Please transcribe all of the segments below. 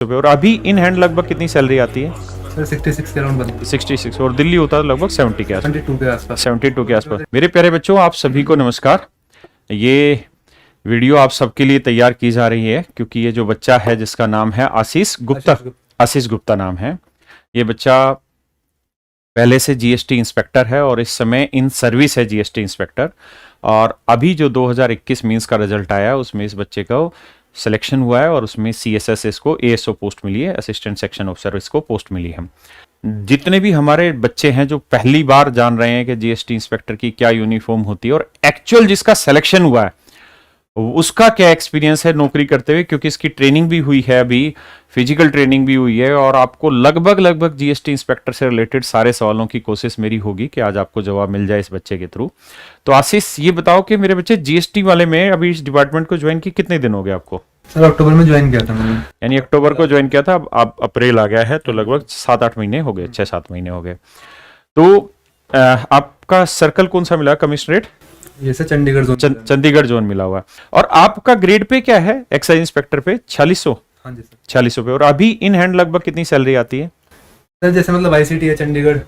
और अभी in hand लगभग कितनी सैलरी आती है? सर 66 के अराउंड बनती है। 66 और दिल्ली होता है लगभग 70 के आसपास। 72 के आसपास। 72 के आसपास। मेरे प्यारे बच्चों, आप सभी को नमस्कार। ये वीडियो आप सबके लिए तैयार की जा रही है क्योंकि ये जो बच्चा है जिसका नाम है आशीष गुप्ता नाम है, ये बच्चा पहले से जीएसटी इंस्पेक्टर है और इस समय इन सर्विस है जीएसटी इंस्पेक्टर। और अभी जो 2021 मींस का रिजल्ट आया उसमें इस बच्चे को सिलेक्शन हुआ है और उसमें सीएसएस इसको एएसओ पोस्ट मिली है, असिस्टेंट सेक्शन ऑफिसर इसको पोस्ट मिली है। जितने भी हमारे बच्चे हैं जो पहली बार जान रहे हैं कि जीएसटी इंस्पेक्टर की क्या यूनिफॉर्म होती है और एक्चुअल जिसका सिलेक्शन हुआ है उसका क्या एक्सपीरियंस है नौकरी करते हुए, क्योंकि इसकी ट्रेनिंग भी हुई है, अभी फिजिकल ट्रेनिंग भी हुई है और आपको लगभग जीएसटी इंस्पेक्टर से रिलेटेड सारे सवालों की कोशिश मेरी होगी कि आज आपको जवाब मिल जाए इस बच्चे के थ्रू। तो आशीष, ये बताओ कि मेरे बच्चे जीएसटी वाले में अभी इस डिपार्टमेंट को ज्वाइन की कितने दिन हो गए आपको? सर अक्टूबर में ज्वाइन किया था मैंने। यानी अक्टूबर को ज्वाइन किया था, अब अप्रैल आ गया है तो लगभग 7-8 महीने हो गए, 6-7 महीने हो गए। तो आपका सर्कल कौन सा मिला? कमिश्नरेट ये sir Chandigarh zone. Chandigarh zone मिला हुआ। और आपका ग्रेड पे क्या है एक्साइज इंस्पेक्टर पे? 4600। हाँ जी सर, 4600 पे। और अभी इन हैंड लगभग कितनी सैलरी आती है? सर जैसे मतलब आईसीटी है चंडीगढ़,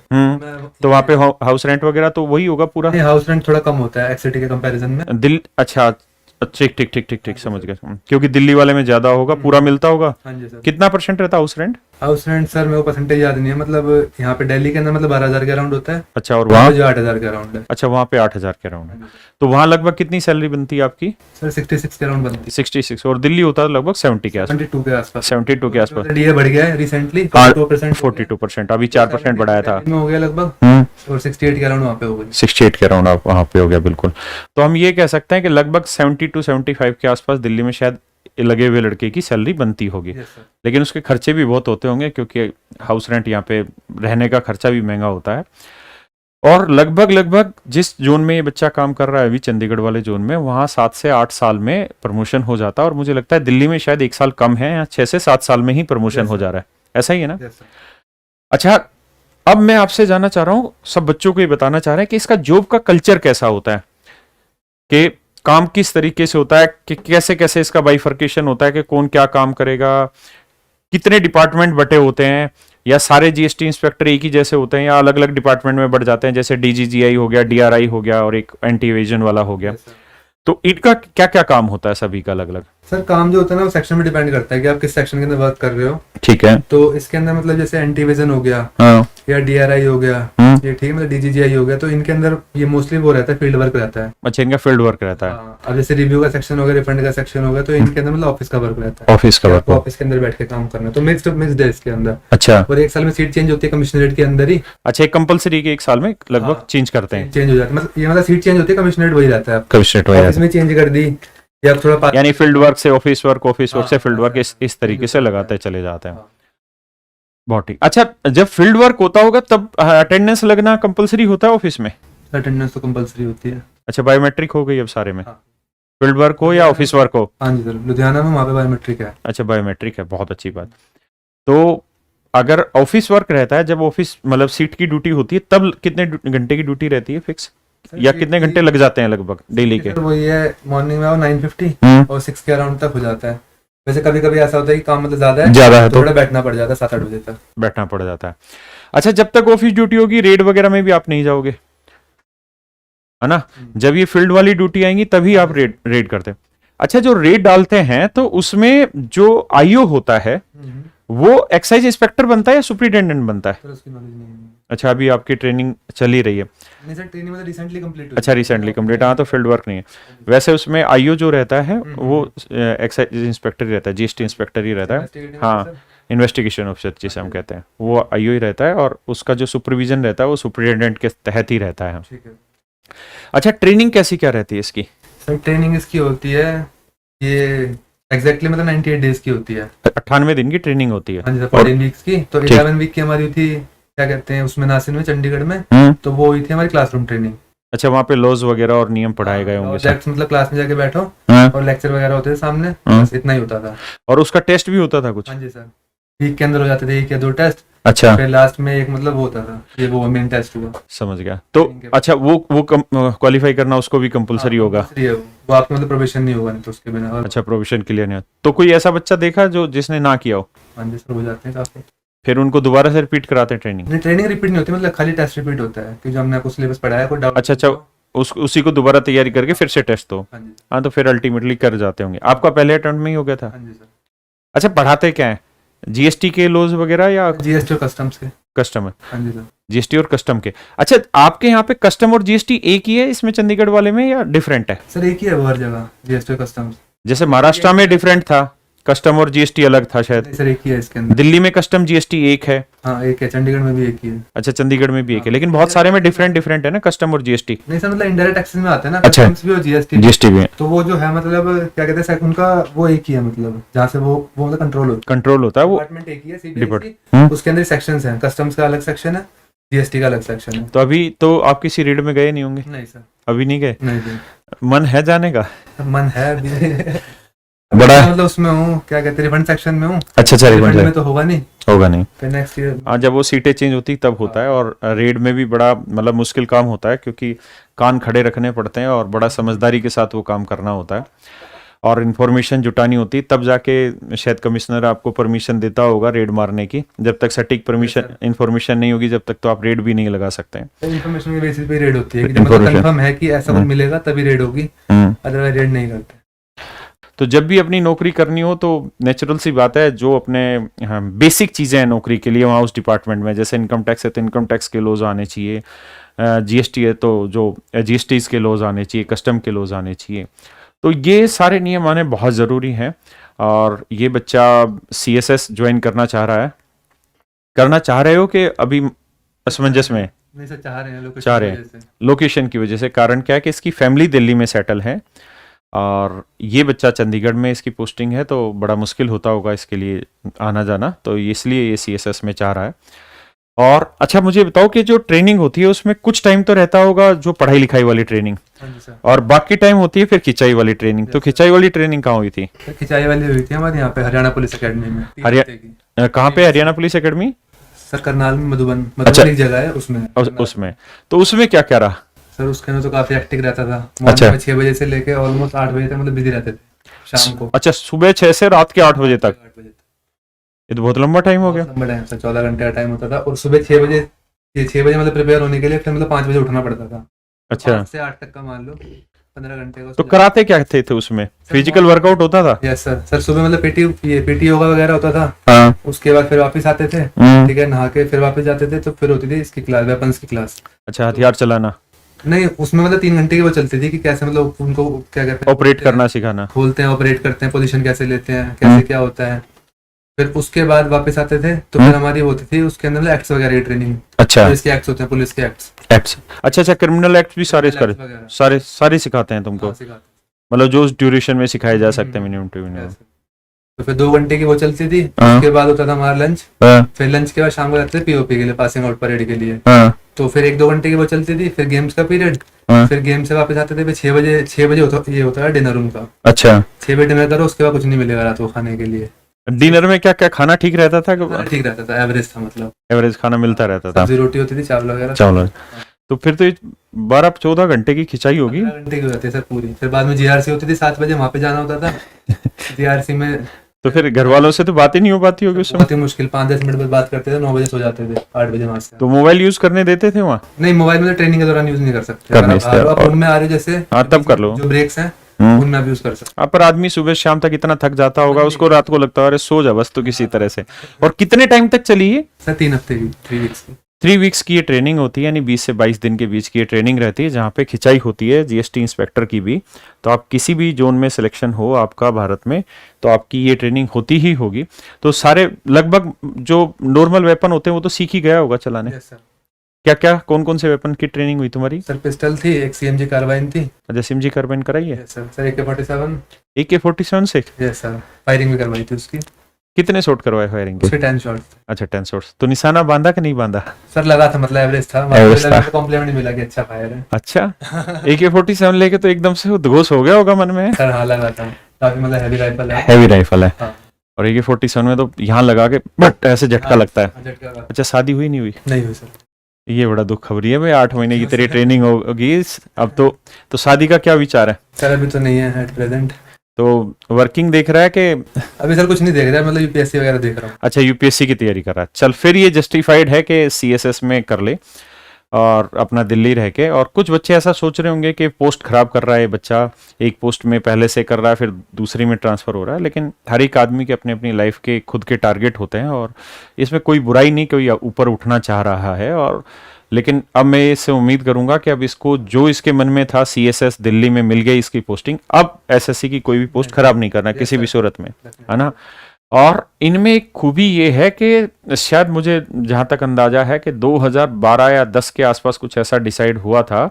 तो वहाँ पे हाउस रेंट वगैरह तो वही होगा पूरा? हाउस रेंट थोड़ा कम होता है एक्ससिटी के कंपैरिजन में। अच्छा, ठीक समझ गया, क्योंकि दिल्ली वाले में ज्यादा होगा, पूरा मिलता होगा। हाँ जी सर। कितना % रहता है house rent? House rent sir मेरे को परसेंटेज याद नहीं है, मतलब यहाँ पे दिल्ली के अंदर मतलब 12,000 के अराउंड होता है। अच्छा, और वहाँ जो 8,000 के अराउंड है। अच्छा, वहाँ पे 8,000 के अराउंड है। तो वहाँ लगभग कितनी सैलरी बनती है आपकी? सर 66 के अराउंड बनती है। 66 और दिल्ली होता है लगभग 70 के आसपास। 72 के आसपास। 72 के आसपास। डीए बढ़ गया है रिसेंटली 42%, अभी 4% बढ़ाया था। में हो गया लगभग, और 68 के अराउंड वहाँ पे हो गई। 68 के अराउंड वहाँ पे हो गया, बिल्कुल। तो हम ये कह सकते हैं कि लगभग 70-75 के आसपास दिल्ली में शायद लगे हुए लड़के की सैलरी बनती होगी। लेकिन उसके खर्चे भी बहुत होते होंगे क्योंकि हाउस रेंट, यहाँ पे रहने का खर्चा भी महंगा होता है। और लगभग जिस जोन में ये बच्चा काम कर रहा है अभी, चंडीगढ़ वाले जोन में, वहाँ 7 से 8 साल में प्रमोशन हो जाता है। और मुझे लगता है दिल्ली में शायद 1 साल कम है, या 6 से 7 साल में ही प्रमोशन हो जा रहा है। ऐसा ही है ना? अच्छा, अब मैं आपसे जानना चाह रहा हूँ, सब बच्चों को ये बताना चाह रहे हैं कि इसका जॉब का कल्चर कैसा होता है, कि काम किस तरीके से होता है, कि कैसे कैसे इसका बाइफर्केशन होता है, कि कौन क्या काम करेगा, कितने डिपार्टमेंट बटे होते हैं, या सारे जीएसटी इंस्पेक्टर एक ही जैसे होते हैं, या अलग अलग डिपार्टमेंट में बढ़ जाते हैं, जैसे डीजीजीआई हो गया, डीआरआई हो गया और एक एंटी एवेजन वाला हो गया। तो इनका क्या क्या काम होता है सभी का अलग अलग? सर काम जो होता है ना वो सेक्शन में डिपेंड करता है कि आप किस सेक्शन के अंदर वर्क कर रहे हो। ठीक है। तो इसके अंदर मतलब जैसे एंटी विजन हो गया, या डीआरआई हो गया, ये ठीक है, मतलब डीजीजीआई हो गया, तो इनके अंदर ये मोस्टली वो रहता है, फील्ड वर्क रहता है। अच्छा, इनका फील्ड वर्क रहता है। अब जैसे रिव्यू का सेक्शन हो गया, रिफंड का सेक्शन हो गया, तो इनके अंदर मतलब ऑफिस का वर्क रहता है। ऑफिस का वर्क, ऑफिस के अंदर बैठ के काम करना, तो मिक्स्ड है इसके अंदर। अच्छा। और 1 साल में सीट चेंज होती है कमिश्नरेट के अंदर ही। अच्छा, एक कंपलसरी के 1 साल में लगभग चेंज करते हैं, चेंज हो जाता है, मतलब ये मतलब सीट चेंज होती है, कमिश्नरेट वही रहता है। कमिश्नरेट वही ऑफिस में चेंज कर दी, या थोड़ा यानी फील्ड वर्क से ऑफिस वर्क, ऑफिस वर्क से फील्ड वर्क, इस तरीके से लगाते चले जाते हैं। बहुत ठीक। अच्छा, जब फील्ड वर्क होता होगा तब अटेंडेंस लगना कंपलसरी होता है ऑफिस में? अटेंडेंस तो कंपलसरी होती है। अच्छा, बायोमेट्रिक हो गई अब सारे में, फील्ड वर्क हो या ऑफिस वर्क हो? हाँ जी सर, लुधियाना में वहाँ पे बायोमेट्रिक है। अच्छा, बायोमेट्रिक है, बहुत अच्छी बात। तो अगर ऑफिस वर्क रहता है, जब ऑफिस मतलब सीट की ड्यूटी होती है, तब कितने घंटे की ड्यूटी रहती है फिक्स, या कितने घंटे लग जाते हैं लगभग डेली के? वो ये मॉर्निंग में आओ 9:50 और 6 के अराउंड तक हो जाता है। वैसे कभी कभी ऐसा होता है कि काम मतलब ज्यादा है तो थोड़ा बैठना पड़ जाता है, 7-8 बजे तक बैठना पड़ जाता है। अच्छा, जब तक ऑफिस ड्यूटी होगी रेड वगैरह में भी आप नहीं जाओगे, है ना? जब ये फील्ड वाली ड्यूटी आएंगी तभी आप रेड करते हैं। अच्छा, जो रेड डालते हैं तो उसमें जो आईओ होता है वो एक्साइज इंस्पेक्टर बनता है या सुपरिटेंडेंट बनता है? उसकी नॉलेज नहीं है। अच्छा, अभी आपकी ट्रेनिंग चल ही रही है? नहीं सर, ट्रेनिंग मतलब रिसेंटली कंप्लीट हुई। अच्छा, रिसेंटली कंप्लीट। हाँ, तो फील्ड वर्क नहीं है। वैसे उसमें आईओ जो रहता है वो एक्साइज इंस्पेक्टर ही रहता है, जीएसटी इंस्पेक्टर ही रहता है। हाँ, इन्वेस्टिगेशन ऑफिसर जिसे हम कहते हैं, वो आईओ ही रहता है, और उसका जो सुपरविजन रहता है वो सुपरिटेंडेंट के तहत ही रहता है। अच्छा, ट्रेनिंग कैसी क्या रहती है इसकी? सर ट्रेनिंग इसकी होती है, ये एग्जैक्टली मतलब 98 डेज की होती है। 98 दिन की ट्रेनिंग होती है। हाँ जी सर, 14 वीक्स की। तो 11 वीक की हमारी थी, क्या कहते हैं उसमें, नासिर में, चंडीगढ़ में। तो वो हुई थी हमारी क्लासरूम ट्रेनिंग। अच्छा, वहाँ पे लॉज वगैरह और नियम पढ़ाए गए होंगे? मतलब क्लास में जाके बैठो और लेक्चर वगैरह होते थे सामने, बस इतना ही होता था। और उसका टेस्ट भी होता था कुछ? हाँ जी सर, वीक के अंदर हो जाते थे 1 या 2 टेस्ट, अच्छा, फिर लास्ट में एक मतलब वो होता था, ये वो मेन टेस्ट हुआ। समझ गया। तो अच्छा, वो क्वालिफाई करना उसको भी कंपलसरी होगा? compulsory है वो आपका मतलब प्रोबेशन नहीं होगा नहीं तो उसके बिना। और अच्छा, प्रोविजन के लिए नहीं। तो कोई ऐसा बच्चा देखा जो जिसने ना किया हो, हाँ जी सर, हो जाते हैं काफी। फिर उनको दोबारा से रिपीट कराते हैं ट्रेनिंग? नहीं, ट्रेनिंग रिपीट नहीं होती, मतलब खाली टेस्ट रिपीट होता है कि जो हमने आपको सिलेबस पढ़ाया कोई डाउट। अच्छा, उसी को दोबारा तैयारी करके फिर से टेस्ट दो। हाँ जी सर। हाँ, तो फिर अल्टीमेटली कर जाते होंगे। आपका पहले अटेम्प्ट में ही हो गया था? हाँ जी सर। अच्छा, पढ़ाते क्या है? जीएसटी के लॉज वगैरह या जीएसटी और कस्टम्स के। कस्टमर? हाँ जी सर। जीएसटी और कस्टम के। अच्छा, आपके यहाँ पे कस्टम और जीएसटी एक ही है इसमें चंडीगढ़ वाले में या डिफरेंट है? सर एक ही है वो हर जगह, जीएसटी और कस्टम्स। जैसे महाराष्ट्र में डिफरेंट था, कस्टम और जीएसटी अलग था शायद। नहीं सर, एक ही है इसके अंदर। दिल्ली में कस्टम जीएसटी एक है। हाँ एक है, चंडीगढ़ में भी एक ही है। अच्छा, चंडीगढ़ में भी एक है, लेकिन बहुत सारे में डिफरेंट डिफरेंट है ना कस्टम और जीएसटी। नहीं सर, मतलब इंडायरेक्ट टैक्सेस में आते हैं ना, अच्छा। कस्टम्स भी और जीएसटी। जीएसटी भी तो वो जो है मतलब क्या कहते हैं उनका वो एक ही है, मतलब जहाँ से वो मतलब कंट्रोल होता है। कंट्रोल होता है वो। डिपार्टमेंट एक ही है, डिपार्ट- सीबीएसई। उसके अंदर सेक्शंस हैं, कस्टम्स का अलग सेक्शन है, जीएसटी का अलग सेक्शन है। तो अभी तो आप किसी रेड में गए नहीं होंगे? नहीं सर। अभी नहीं गए? नहीं जी, मन है जाने का? मन है अभी। बड़ा है? मतलब उसमें हूँ, क्या कहते हैं, रिफंड सेक्शन में हूँ। अच्छा, रिफंड में तो होगा नहीं, होगा नहीं। फिर नेक्स्ट ईयर। हाँ, जब वो सीटें चेंज होती तब होता है। और रेड में भी बड़ा मतलब मुश्किल काम होता है, क्योंकि कान खड़े रखने पड़ते हैं और बड़ा समझदारी के साथ वो काम करना होता है और इन्फॉर्मेशन जुटानी होती है, तब जाके शायद कमिश्नर आपको परमिशन देता होगा रेड मारने की। जब तक सटीक परमिशन इन्फॉर्मेशन नहीं होगी, जब तक तो आप रेड भी नहीं लगा सकते हैं। इन्फॉर्मेशन के बेसिस पे रेड होती है कि जब मतलब Information। कंफर्म है कि ऐसा कुछ मिलेगा तभी रेड होगी, अदरवाइज रेड नहीं करते। तो जब भी अपनी नौकरी करनी हो तो नेचुरल सी बात है, जो अपने बेसिक चीज़ें हैं नौकरी के लिए वहाँ उस डिपार्टमेंट में, जैसे इनकम टैक्स है तो इनकम टैक्स के लॉज आने चाहिए, जीएसटी है तो जो जीएसटी के लॉज आने चाहिए, कस्टम के लॉज आने चाहिए। तो ये सारे नियम आने बहुत ज़रूरी हैं। और ये बच्चा सीएसएस ज्वाइन करना चाह रहे हो कि अभी असमंजस में? नहीं सर, चाह रहे हैं लोग, चाह रहे हैं। लोकेशन की वजह से। कारण क्या है कि इसकी फैमिली दिल्ली में सेटल है और ये बच्चा चंडीगढ़ में इसकी पोस्टिंग है, तो बड़ा मुश्किल होता होगा इसके लिए आना जाना, तो इसलिए ये सीएसएस में चाह रहा है। और अच्छा, मुझे बताओ कि जो ट्रेनिंग होती है उसमें कुछ टाइम तो रहता होगा जो पढ़ाई लिखाई वाली ट्रेनिंग, और बाकी टाइम होती है फिर खिंचाई वाली ट्रेनिंग। तो खिंचाई वाली ट्रेनिंग कहाँ हुई थी? खिंचाई वाली हुई थी हमारे यहाँ पे हरियाणा पुलिस अकेडमी में। कहाँ पे? Haryana police academy? Sir Karnal में, मधुबन अच्छा। एक जगह है उसमें। उसमें तो उसमें क्या क्या रहा? सर उसके अंदर तो काफी एक्टिव रहता था। अच्छा। मॉर्निंग में 6 बजे से लेके ऑलमोस्ट 8 बजे तक मतलब बिजी रहते थे शाम को। अच्छा, सुबह 6 से रात के 8 बजे तक? 8 बजे तक। ये तो बहुत लंबा टाइम हो गया। लंबा टाइम सर, 14 घंटे का टाइम होता था। और सुबह 6 बजे, ये 6 बजे मतलब प्रिपेयर होने के लिए फिर मतलब 5 बजे उठना पड़ता था। अच्छा। 5 से 8 तक का मान लो 15 घंटे का। तो कराते क्या थे उसमें? फिजिकल वर्कआउट होता था? Yes sir. सर सुबह मतलब पीटी योगा वगैरह होता था। हाँ। उसके बाद फिर वापस आते थे, ठीक है, नहा के फिर वापस जाते थे। तो फिर होती थी इसकी क्लास, वेपन्स की क्लास। अच्छा, हथियार चलाना? नहीं, उसमें मतलब 3 घंटे की वो चलती थी कि कैसे मतलब उनको क्या कहते हैं, ऑपरेट करना सिखाना। खोलते हैं, ऑपरेट करते हैं, पोजीशन कैसे लेते हैं, कैसे क्या होता है। फिर उसके बाद वापस आते थे तो फिर हमारी होती थी उसके अंदर एक्ट्स वगैरह की ट्रेनिंग। अच्छा। पुलिस के एक्ट्स होते हैं, पुलिस के एक्ट्स। अच्छा, क्रिमिनल एक्ट भी सारे वगैरह। सारे सिखाते हैं तुमको? हाँ, सिखाते मतलब जो उस ड्यूरेशन में सिखाए जा सकते हैं, मिनिमम टू हैं। मिनिमम। तो फिर 2 घंटे की वो चलती थी। हाँ। उसके बाद होता था हमारा लंच। हाँ। फिर लंच के बाद शाम को जाते थे पीओपी के लिए, पासिंग आउट परेड के लिए। हाँ। तो फिर 1-2 घंटे की वो चलती थी। फिर गेम्स का पीरियड। हाँ। फिर गेम से वापस आते थे। फिर 6 बजे ये होता है डिनर उनका। अच्छा। 6 बजे डिनर करो, उसके बाद कुछ नहीं मिलेगा रात को खाने के लिए। डिनर में क्या क्या खाना ठीक रहता था? ठीक रहता था, एवरेज था, मतलब एवरेज खाना मिलता रहता था? सब्जी रोटी होती थी, चावल वगैरह। चावल। तो फिर तो 12-14 घंटे की खिंचाई होगी। 15 घंटे की होती है सर पूरी। फिर बाद में जीआरसी होती थी 7 बजे, वहाँ पे जाना होता था। जीआरसी में तो फिर घर वालों से तो बात ही नहीं हो पाती होगी उस समय? बहुत ही मुश्किल, 5-10 मिनट बाद बात करते थे। 9 बजे सो जाते थे, 8 बजे वहाँ से। तो मोबाइल यूज करने देते थे वहाँ? नहीं, मोबाइल में ट्रेनिंग के दौरान यूज नहीं कर सकते। कर नहीं सकते। आप उनमें आ रहे हो जैसे, हाँ, तब कर लो। जो ब्रेक्स हैं उनमें आप यूज कर सकते। हाँ, पर आदमी सुबह शाम तक इतना थक जाता होगा, उसको रात को लगता है अरे सो जा बस तो किसी तरह से। और कितने टाइम तक चली है? सर 3 हफ्ते की, 3 वीक्स की। 3 वीक्स की ये ट्रेनिंग होती है, यानी 20 से 22 दिन के बीच की ये ट्रेनिंग रहती है, जहाँ पे खिंचाई होती है जीएसटी इंस्पेक्टर की भी। तो आप किसी भी जोन में सिलेक्शन हो आपका भारत में, तो आपकी ये ट्रेनिंग होती ही होगी। तो सारे लगभग जो नॉर्मल वेपन होते हैं वो तो सीख ही गया होगा चलाने। Yes sir. क्या क्या कौन कौन से वेपन की ट्रेनिंग हुई तुम्हारी? सर पिस्टल थी, एक सीएमजी कार्बाइन थी। अच्छा, सिमजी कार्बाइन कराई है? Yes sir. Sir AK-47। AK-47 से? Yes sir. फायरिंग भी करवाई थी उसकी। कितने शॉट करवाए फायरिंग के? उसके 10 शॉट्स। अच्छा, 10 शॉट्स। तो निशाना बांधा कि नहीं बांधा? सर लगा था, मतलब एवरेज था। Average था। कॉम्प्लीमेंट मिला कि अच्छा फायर है। अच्छा। AK-47 लेके तो एकदम से उद्घोष हो गया होगा मन में? सर हाँ, लगा था। काफी मतलब हैवी राइफल है। हैवी राइफल है। हाँ। और AK-47 में तो यहाँ लगा के बट ऐसे झटका लगता है। झटका लगा। अच्छा, शादी हुई नहीं हुई? नहीं हुई सर। ये बड़ा दुख खबरी है भाई, 8 महीने की तेरी ट्रेनिंग होगी अब तो शादी का क्या विचार है? सर अभी तो नहीं है एट प्रेजेंट। तो वर्किंग देख रहा है कि? अभी सर कुछ नहीं देख रहा है, मतलब यूपीएससी वगैरह देख रहा हूँ। अच्छा, यूपीएससी की तैयारी कर रहा है। चल फिर ये जस्टिफाइड है कि सीएसएस में कर ले और अपना दिल्ली रह के। और कुछ बच्चे ऐसा सोच रहे होंगे कि पोस्ट खराब कर रहा है बच्चा, एक पोस्ट में पहले से कर रहा है फिर दूसरी में ट्रांसफर हो रहा है। लेकिन हर एक आदमी के अपने अपनी लाइफ के खुद के टारगेट होते हैं और इसमें कोई बुराई नहीं, कोई ऊपर उठना चाह रहा है। और लेकिन अब मैं इससे उम्मीद करूंगा कि अब इसको जो इसके मन में था, सीएसएस दिल्ली में मिल गई इसकी पोस्टिंग, अब एसएससी की कोई भी पोस्ट खराब नहीं करना किसी भी सूरत में, है ना। और इनमें एक खूबी ये है कि शायद मुझे जहां तक अंदाजा है कि 2012 या 10 के आसपास कुछ ऐसा डिसाइड हुआ था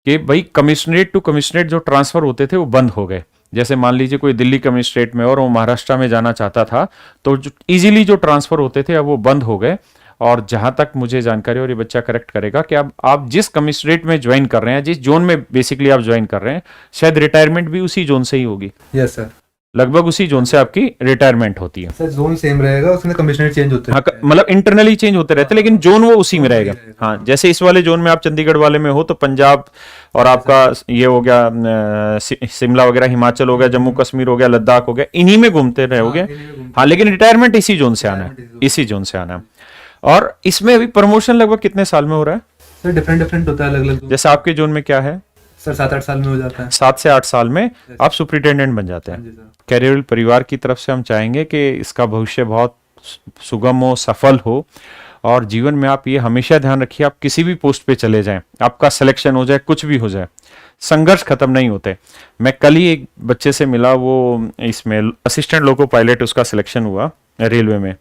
कि भाई कमिश्नरेट टू कमिश्नरेट जो ट्रांसफर होते थे वो बंद हो गए। जैसे मान लीजिए कोई दिल्ली कमिश्नरेट में और वो महाराष्ट्र में जाना चाहता था तो इजीली जो ट्रांसफर होते थे अब वो बंद हो गए। और जहां तक मुझे जानकारी, और ये बच्चा करेक्ट करेगा, कि अब आप जिस कमिश्नरेट में ज्वाइन कर रहे हैं, जिस जोन में बेसिकली आप ज्वाइन कर रहे हैं, शायद रिटायरमेंट भी उसी जोन से ही होगी। यस सर, लगभग उसी जोन से आपकी रिटायरमेंट होती है। सर जोन सेम रहेगा, उसमें कमिश्नर चेंज होते हैं। हाँ, मतलब इंटरनली चेंज होते रहते हैं लेकिन जोन वो उसी में रहेगा। हाँ, जैसे इस वाले जोन में आप चंडीगढ़ वाले में हो तो पंजाब और आपका ये हो गया शिमला वगैरह, हिमाचल हो गया, जम्मू कश्मीर हो गया, लद्दाख हो गया, इन्हीं में घूमते रहोगे। हाँ, लेकिन रिटायरमेंट इसी जोन से आना है, इसी जोन से आना है। और इसमें अभी प्रमोशन लगभग कितने साल में हो रहा है? सर डिफरेंट होता है अलग अलग। जैसे आपके जोन में क्या है? सर 7-8 साल में हो जाता है। 7 से 8 साल में आप सुपरिटेंडेंट बन जाते हैं। कैरियर परिवार की तरफ से हम चाहेंगे कि इसका भविष्य बहुत सुगम हो, सफल हो। और जीवन में आप ये हमेशा ध्यान रखिए, आप किसी भी पोस्ट पे चले जाएं, आपका सिलेक्शन हो जाए, कुछ भी हो जाए, संघर्ष खत्म नहीं होते। मैं कल ही एक बच्चे से मिला, वो इसमें असिस्टेंट लोको पायलट उसका सिलेक्शन हुआ रेलवे में।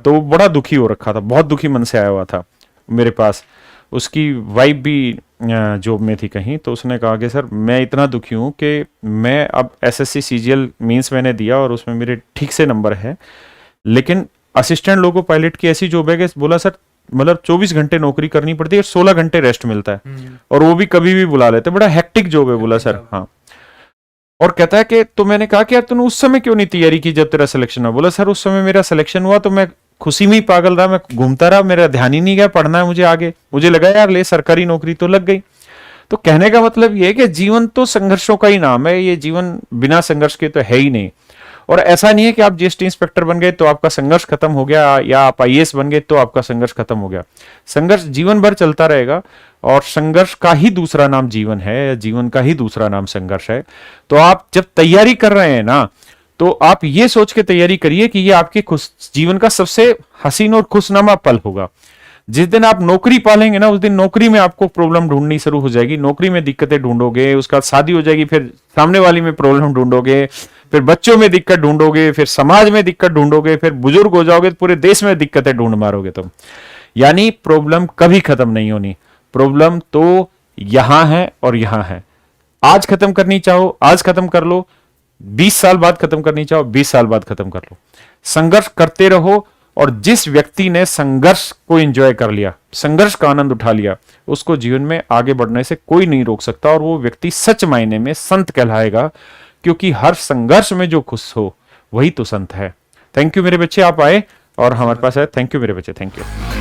तो वो बड़ा दुखी हो रखा था, बहुत दुखी मन से आया हुआ था मेरे पास। उसकी वाइफ भी जॉब में थी कहीं, तो उसने कहा कि सर मैं इतना दुखी हूँ कि मैं अब एसएससी सीजीएल मींस मैंने दिया और उसमें मेरे ठीक से नंबर है, लेकिन असिस्टेंट लोको पायलट की ऐसी जॉब है कि बोला सर मतलब 24 घंटे नौकरी करनी पड़ती है और 16 घंटे रेस्ट मिलता है, और वो भी कभी भी बुला लेते, बड़ा हेक्टिक जॉब है। बोला सर हाँ। और कहता है कि तो मैंने कहा कि यार तूने उस समय क्यों नहीं तैयारी की जब तेरा सिलेक्शन हुआ? बोला सर उस समय मेरा सिलेक्शन हुआ तो मैं खुशी में ही पागल रहा, मैं घूमता रहा, मेरा ध्यान ही नहीं गया पढ़ना है मुझे आगे। मुझे लगा यार ले सरकारी नौकरी तो लग गई। तो कहने का मतलब ये है कि जीवन तो संघर्षों का ही नाम है, ये जीवन बिना संघर्ष के तो है ही नहीं। और ऐसा नहीं है कि आप जीएसटी इंस्पेक्टर बन गए तो आपका संघर्ष खत्म हो गया, या आप आईएएस बन गए तो आपका संघर्ष खत्म हो गया। संघर्ष जीवन भर चलता रहेगा, और संघर्ष का ही दूसरा नाम जीवन है, जीवन का ही दूसरा नाम संघर्ष है। तो आप जब तैयारी कर रहे हैं ना, तो आप ये सोच के तैयारी करिए कि ये आपके जीवन का सबसे हसीन और खुशनुमा पल होगा। जिस दिन आप नौकरी पालेंगे ना, उस दिन नौकरी में आपको प्रॉब्लम ढूंढनी शुरू हो जाएगी, नौकरी में दिक्कतें ढूंढोगे, उसका शादी हो जाएगी, फिर सामने वाली में प्रॉब्लम ढूंढोगे, फिर बच्चों में दिक्कत ढूंढोगे, फिर समाज में दिक्कत ढूंढोगे, फिर बुजुर्ग हो जाओगे तो पूरे देश में दिक्कतें ढूंढ मारोगे तुम। यानी प्रॉब्लम कभी खत्म नहीं होनी, प्रॉब्लम तो यहां है और यहां है। आज खत्म करनी चाहो आज खत्म कर लो, 20 साल बाद खत्म करनी चाहो 20 साल बाद खत्म कर लो। संघर्ष करते रहो, और जिस व्यक्ति ने संघर्ष को एंजॉय कर लिया, संघर्ष का आनंद उठा लिया, उसको जीवन में आगे बढ़ने से कोई नहीं रोक सकता, और वो व्यक्ति सच मायने में संत कहलाएगा, क्योंकि हर संघर्ष में जो खुश हो वही तो संत है। थैंक यू मेरे बच्चे, आप आए और हमारे पास आए। थैंक यू मेरे बच्चे, थैंक यू।